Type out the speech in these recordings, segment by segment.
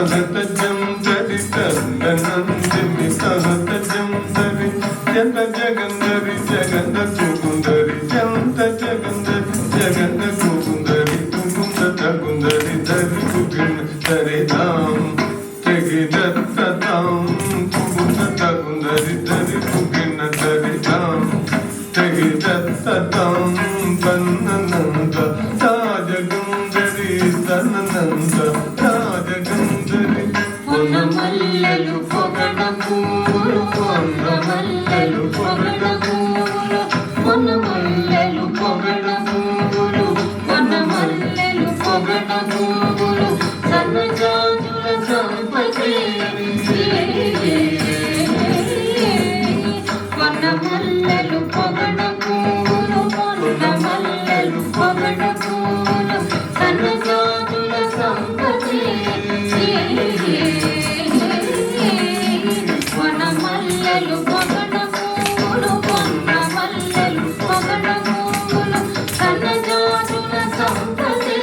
సహతజం దరి తందనందిమి సహతజం దరి జగ జగందరి జగంద కుందరి జంత జగందరి జగంద కుందరి కుంద తగుందరి దరి కుగిన దరి దాం తెగి దత్తతాం కుంద తగుందరి దరి కుగిన దరి దాం తెగి దత్తతాం బన్ననంద తాజగందరి తననంద తాజగందరి పొన్నమల్లెలు పొగడ పూలు పొన్నమల్లెలు పొగడ పూలు పొన్నమల్లెలు పొగడ పూలు పొన్నమల్లెలు పొగడ పూలు సన్నజాజుల సంపతి పొన్నమల్లెలు పొగడ పూలు పొన్నమల్లెలు పొగడ పూలు సన్నజాజుల సంపతి పొన్నమల్లెలు పొగడ పూలు పొన్నమల్లెలు పొగడ పూలు సన్నజాజుల సంపతి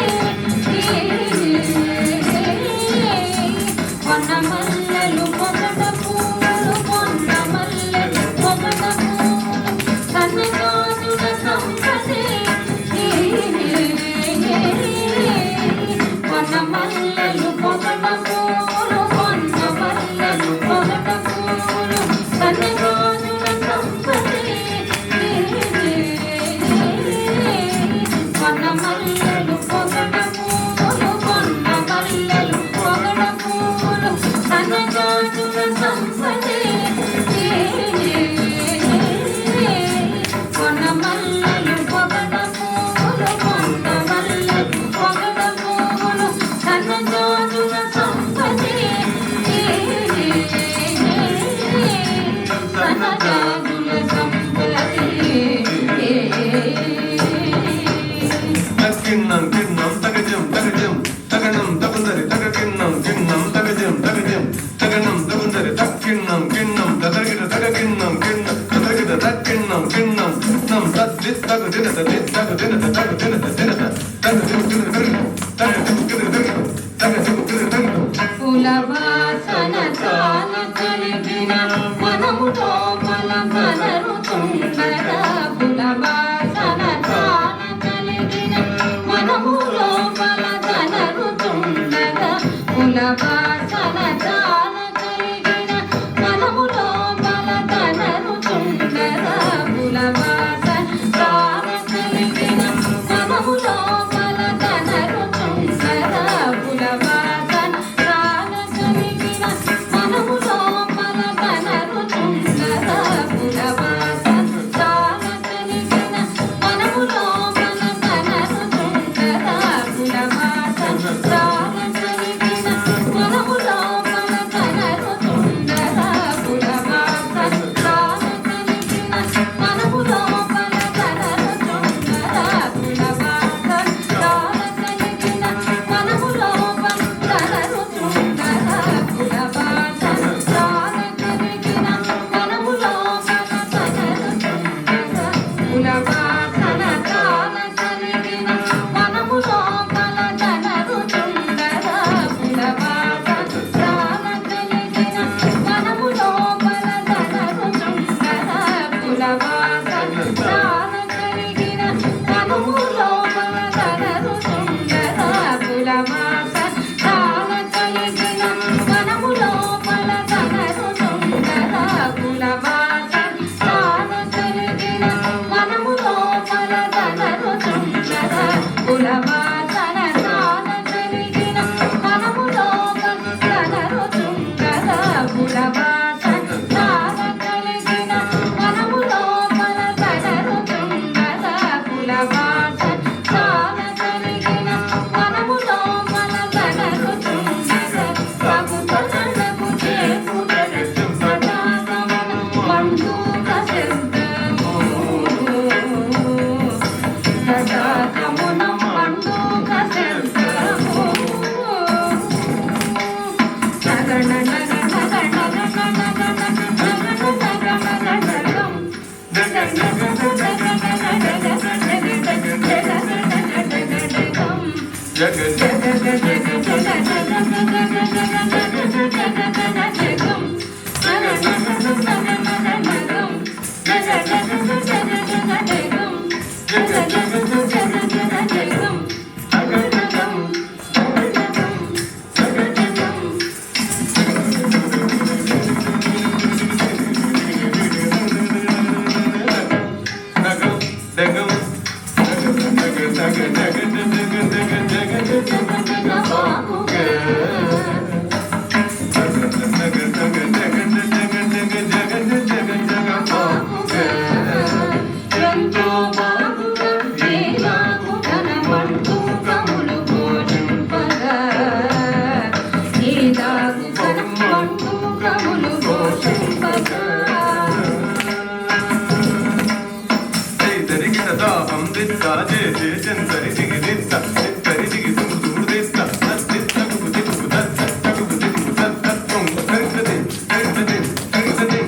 పొన్నమల్లెలు పొగడ పూలు పొన్నమల్లెలు పొగడ పూలు సన్నజాజుల సంపతి పొన్నమల్లెలు పొగడ పూలు పొన్నమల్లెలు పొగడ పూలు సన్నజాజుల సంపతి పొన్నమల్లెలు పొగడ పూలు పొన్నమల్లెలు పొగడ పూలు సన్నజాజుల సంపతి పొన్నమల్లెలు పొగడ పూలు పొన్నమల్లెలు పొగడ పూలు సన్నజాజుల సంపతి సన్నజాజుల సంపతి తగిన్నం కిన్నం తగజం తగజం తగనం తగుందరి తగకిన్నం కిన్నం తగజం తగజం తగనం తగుందరి తక్కిన్నం కిన్నం తదగిన తగకిన్నం కిన్నం తదగిన తక్కిన్నం కిన్నం నం తద్ది తగదిన తది తగదిన తగదిన తదిన తగదిన పూల వాసన తాన కలిగిన మనము లోపల కలరుతుండగా పూల వాసన తాన కలిగిన మనము లోపల కలరుతుండగా పూల వాసన తాన కలిగిన మనము లోపల కలరుతుండగా పూల వాసన తాన కలిగిన మనము లోపల కలరుతుండగా పూల వాసన తాన కలిగిన మనము లోపల కలరుతుండగా పూల వాసన తాన కలిగిన మనము లోపల కలరుతుండగా పూల వాసన తాన కలిగిన మనము లోపల కలరుతుండగా పూల వాసన తాన కలిగిన మనము లోపల కలరుతుండగా పూల వాసన తాన కలిగిన మనము లోపల కలరుతుండగా పూల వాసన తాన కలిగిన మనము లోపల కలరుతుండగా పూల వాసన తాన కలిగిన మనము లోపల కలరుతుండగా పూల వాసన తాన కలిగిన మనము లోపల కలరుతుండగా పూల వాసన తాన కలిగిన మనము లోపల కలరుతుండగా పూల వాసన తాన కలిగిన మనము లోపల కలరుతుండగా పూల వాసన తాన కలిగిన మనము లోపల కలరుతుండగా పూల వాసన తాన కలిగిన మనము లోపల కలరుతుండగా పూల వాసన తాన కలిగిన మనము లోపల కలరుతుండగా పూల వాసన తాన కలిగిన మనము లోపల కలరుతుండగా ప్రభుత్వకు చేకూరదు సదాగమన మండూక శబ్దము సదాగమన మండూక శబ్దము నగణ నగణ నగణ జగ జగ జగ జగ జగ చేసే చెంతరి జిగిదిత్త చిత్తరి జిగి తుగు తుగుడు దిత్త తిత్తకు తిరుగు దత్త తగుకు తిరుగు దత్త తొంగు కరిసది కరిసది కరిసది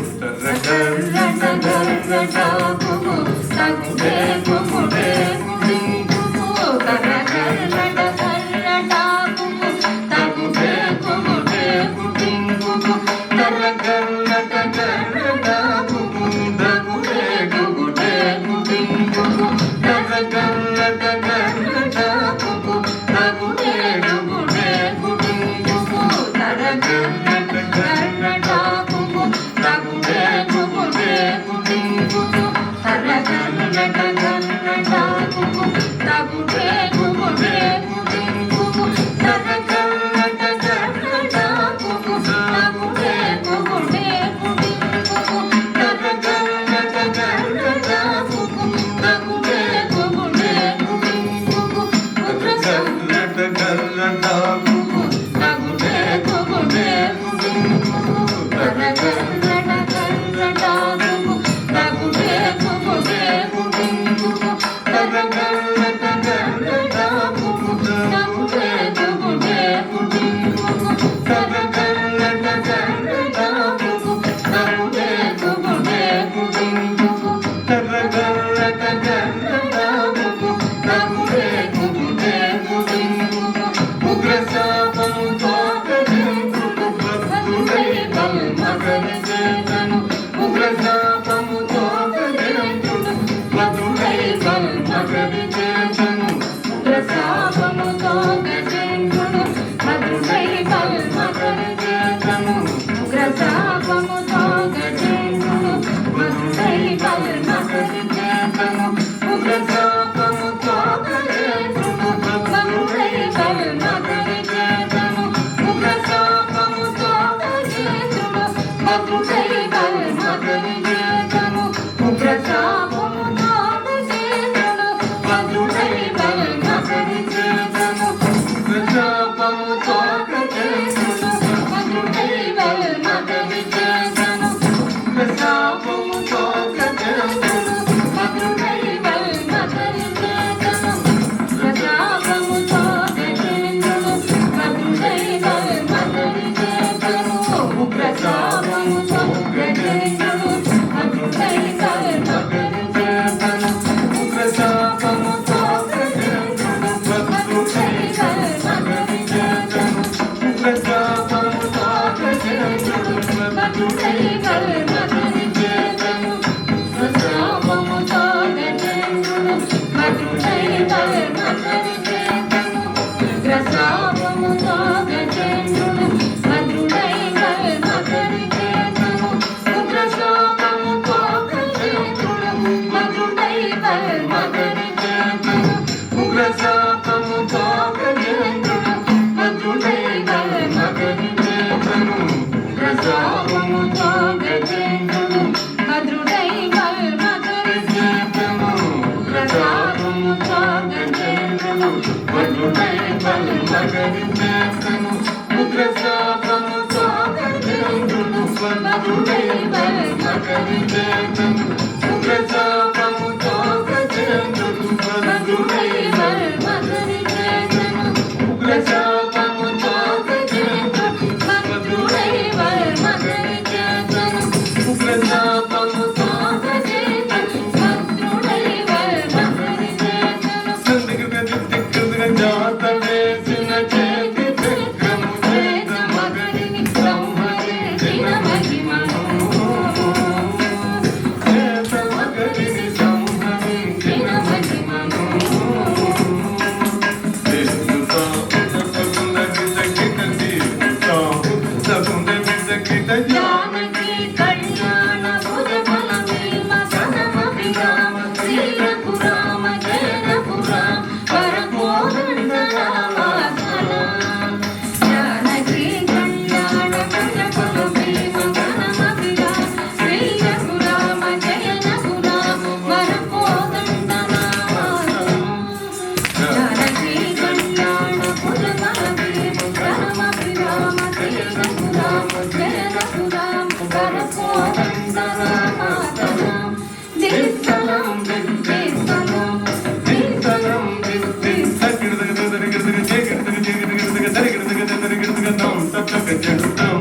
జడుతాం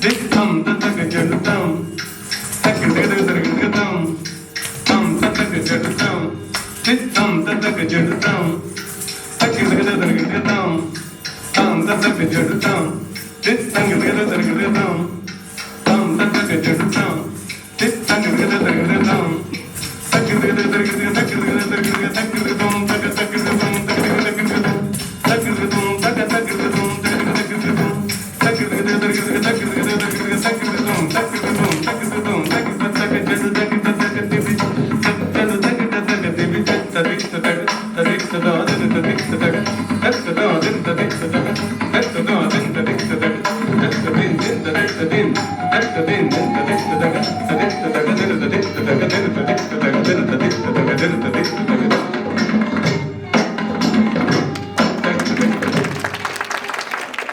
దిత్తం తతక జడుతాం తకిడగదగదగదం తం తతక జడుతాం దిత్తం తతక జడుతాం తకిడగదగదగదం తం తతక జడుతాం దిత్తం గదగదగదం తం తతక జడుతాం దిత్తం గదగదగదం తకిడగదగదగదం తకిడగదగదగదం తకిడగదగదం Din